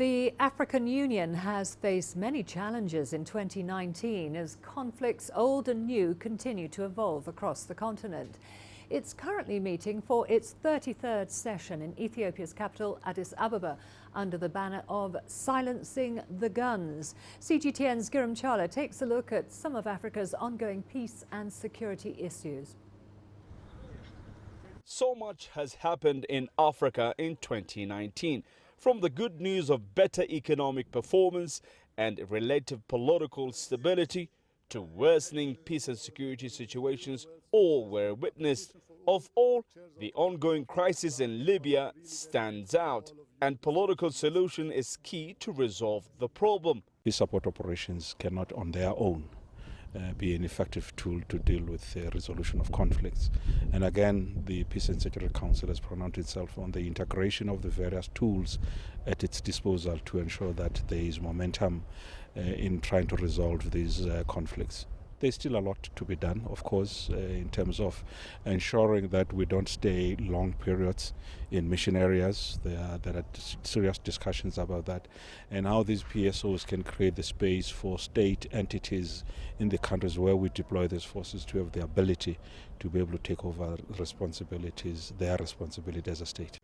The African Union has faced many challenges in 2019 as conflicts old and new continue to evolve across the continent. It's currently meeting for its 33rd session in Ethiopia's capital, Addis Ababa, under the banner of Silencing the Guns. CGTN's Girum Chala takes a look at some of Africa's ongoing peace and security issues. So much has happened in Africa in 2019. From the good news of better economic performance and relative political stability to worsening peace and security situations, all were witnessed. Of all, the ongoing crisis in Libya stands out, and political solution is key to resolve the problem. Peace support operations cannot on their own be an effective tool to deal with the resolution of conflicts. And again, the Peace and Security Council has pronounced itself on the integration of the various tools at its disposal to ensure that there is momentum in trying to resolve these conflicts. There's still a lot to be done, of course, in terms of ensuring that we don't stay long periods in mission areas. There are serious discussions about that, and how these PSOs can create the space for state entities in the countries where we deploy these forces to have the ability to be able to take over responsibilities, their responsibility as a state.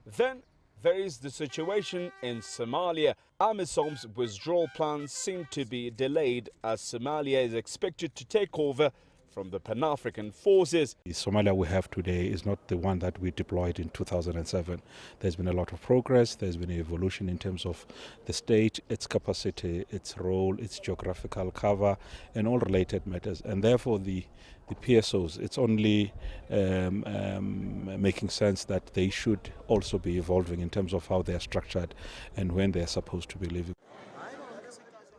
Then there is the situation in Somalia. AMISOM's withdrawal plans seem to be delayed as Somalia is expected to take over from the Pan-African forces. The Somalia we have today is not the one that we deployed in 2007. There's been a lot of progress, there's been an evolution in terms of the state, its capacity, its role, its geographical cover, and all related matters. And therefore the PSOs, it's only making sense that they should also be evolving in terms of how they are structured and when they are supposed to be living.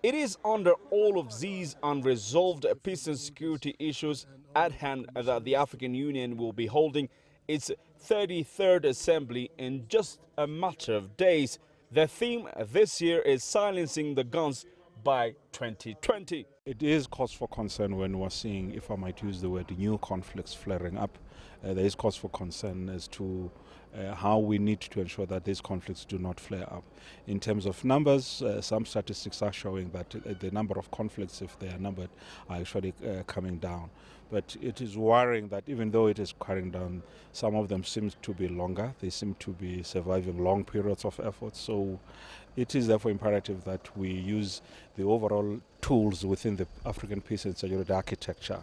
It is under all of these unresolved peace and security issues at hand that the African Union will be holding its 33rd Assembly in just a matter of days. The theme this year is Silencing the Guns by 2020. It is cause for concern when we're seeing, if I might use the word, new conflicts flaring up. There is cause for concern as to how we need to ensure that these conflicts do not flare up. In terms of numbers, some statistics are showing that the number of conflicts, if they are numbered, are actually coming down. But it is worrying that even though it is carrying down, some of them seem to be longer. They seem to be surviving long periods of effort. So it is therefore imperative that we use the overall tools within the African peace and security architecture.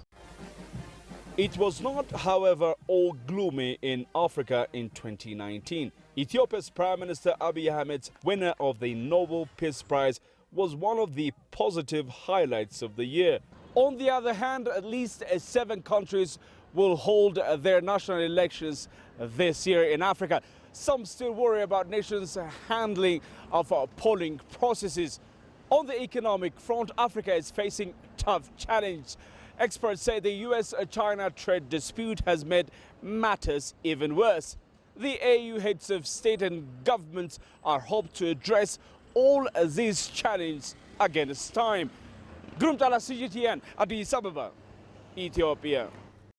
It was not, however, all gloomy in Africa in 2019. Ethiopia's Prime Minister Abiy Ahmed's winner of the Nobel Peace Prize was one of the positive highlights of the year. On the other hand, at least 7 countries will hold their national elections this year in Africa. Some still worry about nations' handling of polling processes. On the economic front, Africa is facing tough challenge. Experts say the US-China trade dispute has made matters even worse. The AU heads of state and governments are hoped to address all these challenges against time. Girum, Chala, CGTN, Addis Ababa, Ethiopia.